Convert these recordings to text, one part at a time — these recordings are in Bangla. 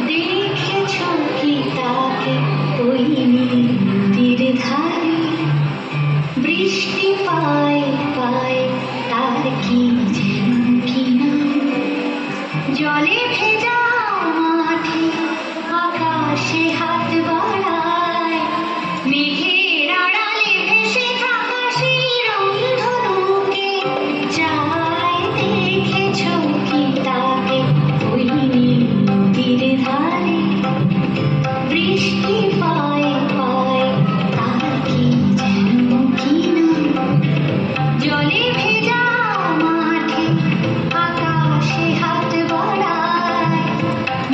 দেখেছো কি তাকে ওই নদীর ধারে? বৃষ্টি পায় পায় তার কি যেন কি নাম? জলে ভেজা মাঠে আকাশে হাত বাড়ায়, মেঘের আড়ালে ভেসে থাকা সেই রংধনুকে চায়। দেখেছো কি তাকে ওই নদীর ধারে? বৃষ্টি পায় পায় তার কি যেন কি নাম? জলে ভেজা মাঠে আকাশে হাত বাড়ায়,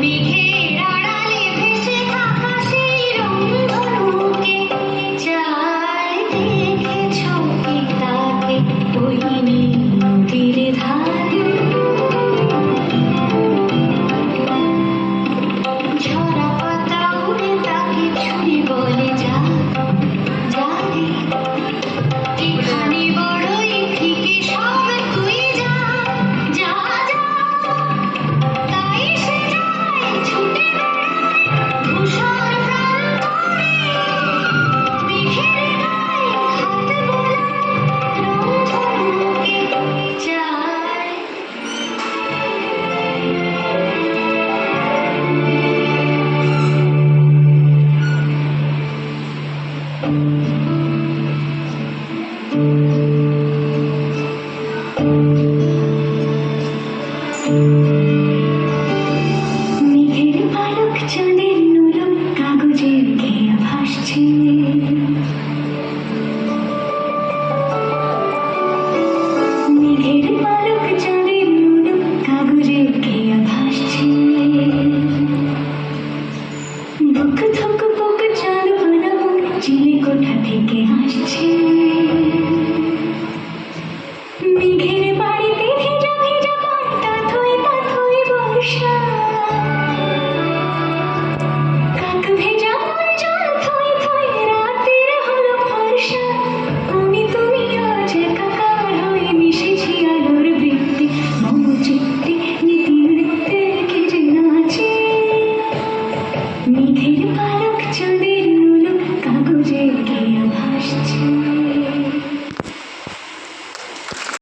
মেঘের আড়ালে ভেসে থাকা সেই রংধনুকে চায়। দেখেছো কি তাকে ওই নদীর ধারে? ঝরা পাতা উড়ে তাকে ছুঁয়ে বলে যা যা রে, এখানে বড়ই ফিকে সব তুই যা যা যা। তাই সে যায় ছুটে বেড়ায় ধূসর প্রান্তরে, মেঘের গায়ে হাত বোলায় রংধনুকে চায়। মেঘের পালক চাঁদের নুরো কাগজের ঘেরা ভাসছে, মেঘের পালক চাঁদের নুরো কাগজের ঘেরা ভাসছে। বুক থক বুক চাঁদ বানাবো চিলে কোঠা থেকে আসছে, মেঘে